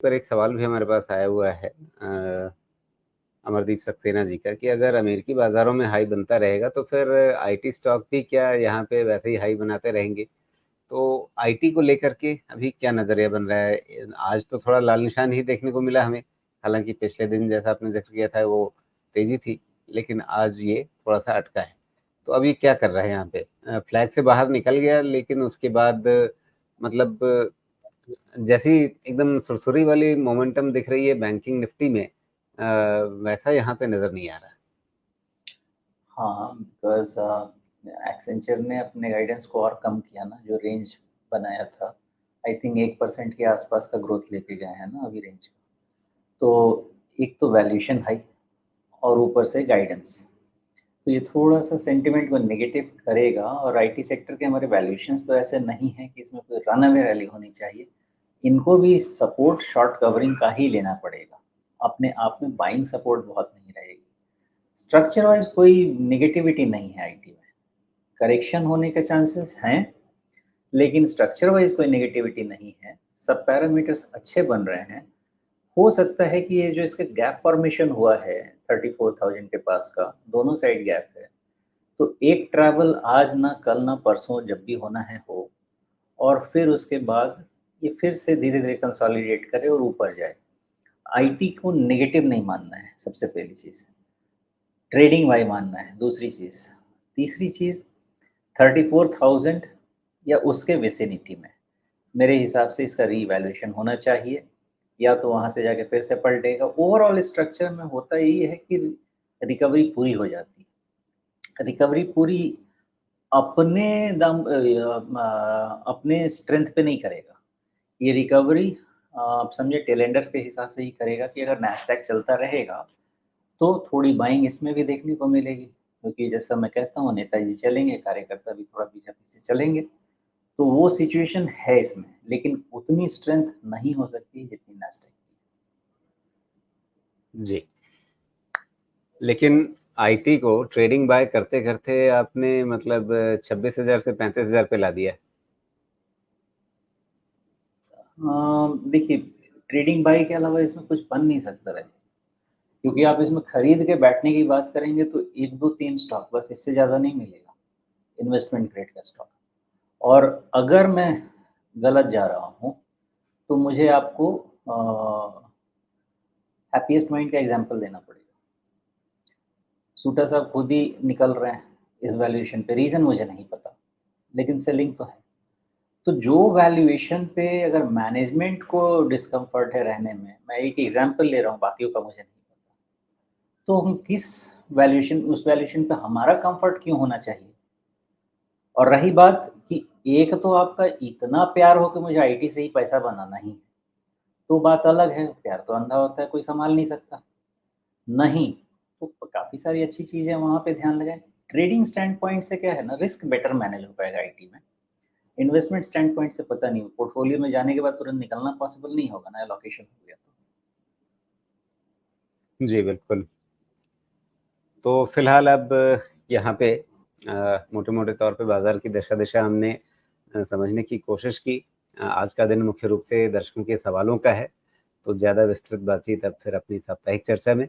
पर एक सवाल भी हमारे पास आया हुआ है अमरदीप सक्सेना जी का कि अगर अमेरिकी बाजारों में हाई बनता रहेगा तो फिर आईटी स्टॉक भी क्या यहाँ पे वैसे ही हाई बनाते रहेंगे? तो आईटी को लेकर के अभी क्या नजरिया बन रहा है? आज तो थोड़ा लाल निशान ही देखने को मिला हमें, हालांकि पिछले दिन जैसा आपने जिक्र किया था वो तेजी थी, लेकिन आज ये थोड़ा सा अटका है। तो अभी क्या कर रहा है यहाँ पे? फ्लैग से बाहर निकल गया, लेकिन उसके बाद मतलब जैसी एकदम सुरसुरी वाली मोमेंटम दिख रही है बैंकिंग निफ्टी में, वैसा यहाँ पे नजर नहीं आ रहा। हाँ, बिकॉज एक्सेंचर ने अपने गाइडेंस को और कम किया ना, जो रेंज बनाया था। आई थिंक 1% के आसपास का ग्रोथ लेके गए हैं ना अभी रेंज। तो एक तो वैल्यूएशन हाई और ऊपर से गाइडेंस, तो ये थोड़ा सा सेंटिमेंट को नेगेटिव करेगा। और आईटी सेक्टर के हमारे वैल्यूएशंस तो ऐसे नहीं है कि इसमें कोई रन अवे रैली होनी चाहिए। इनको भी सपोर्ट शॉर्ट कवरिंग का ही लेना पड़ेगा, अपने आप में बाइंग सपोर्ट बहुत नहीं रहेगी। स्ट्रक्चर वाइज कोई नेगेटिविटी नहीं है आईटी में, करेक्शन होने के चांसेस हैं, लेकिन स्ट्रक्चर वाइज कोई नेगेटिविटी नहीं है। सब पैरामीटर्स अच्छे बन रहे हैं। हो सकता है कि ये जो इसका गैप फॉर्मेशन हुआ है 34,000 के पास का, दोनों साइड गैप है, तो एक ट्रैवल आज ना कल ना परसों जब भी होना है हो, और फिर उसके बाद ये फिर से धीरे धीरे कंसोलिडेट करे और ऊपर जाए। आईटी को नेगेटिव नहीं मानना है, सबसे पहली चीज़। ट्रेडिंग वाई मानना है, दूसरी चीज़। तीसरी चीज़, 34,000 या उसके विसिनिटी में मेरे हिसाब से इसका रीवैल्यूएशन होना चाहिए, या तो वहाँ से जाके फिर से पलटेगा। ओवरऑल स्ट्रक्चर में होता यही है कि रिकवरी पूरी हो जाती है। रिकवरी पूरी अपने अपने स्ट्रेंथ पे नहीं करेगा। ये रिकवरी आप समझे टेलेंडर्स के हिसाब से ही करेगा कि अगर नैस्डैक चलता रहेगा तो थोड़ी बाइंग इसमें भी देखने को मिलेगी, क्योंकि जैसा मैं कहता हूँ नेताजी चलेंगे, कार्यकर्ता भी थोड़ा पीछे-पीछे चलेंगे। तो वो सिचुएशन है इसमें, लेकिन उतनी स्ट्रेंथ नहीं हो सकती जितनी नैस्डैक की। जी, लेकिन आईटी को ट्रेडिंग बाय करते करते आपने मतलब 26,000 से 35,000 पे ला दिया है। देखिए, ट्रेडिंग बाई के अलावा इसमें कुछ बन नहीं सकता है, क्योंकि आप इसमें खरीद के बैठने की बात करेंगे तो 1, 2, 3 स्टॉक, बस इससे ज़्यादा नहीं मिलेगा, इन्वेस्टमेंट ग्रेड का स्टॉक। और अगर मैं गलत जा रहा हूँ, तो मुझे आपको हैप्पीएस्ट माइंड का एग्ज़ाम्पल देना पड़ेगा। सूटा साहब खुद ही निकल रहे हैं इस वैल्यूएशन पे, रीज़न मुझे नहीं पता, लेकिन सेलिंग तो है। तो जो वैल्यूएशन पे अगर मैनेजमेंट को डिस्कम्फर्ट है रहने में, मैं एक एग्ज़ाम्पल ले रहा हूँ, बाकियों का मुझे नहीं पता, तो हम किस वैल्यूएशन, उस वैल्यूएशन पे हमारा कम्फर्ट क्यों होना चाहिए? और रही बात कि एक तो आपका इतना प्यार हो कि मुझे आईटी से ही पैसा बनाना ही है, तो बात अलग है, प्यार तो अंधा होता है, कोई सँभाल नहीं सकता। नहीं, तो काफ़ी सारी अच्छी चीज़ें हैं, वहाँ पे ध्यान लगाएँ। ट्रेडिंग स्टैंड पॉइंट से क्या है ना, रिस्क बेटर मैनेज हो पाएगा आईटी में। इन्वेस्टमेंट स्टैंड पॉइंट से पता नहीं, पोर्टफोलियो में जाने के बाद तुरंत निकलना पॉसिबल नहीं होगा ना, एलोकेशन हो गया तो। जी, बिल्कुल। तो फिलहाल अब यहाँ पे मोटे-मोटे तौर पे बाजार की दशा-दिशा हमने समझने की कोशिश की। आज का दिन मुख्य रूप से दर्शकों के सवालों का है, तो ज़्यादा विस्तृत बातचीत अब फिर अपनी साप्ताहिक चर्चा में।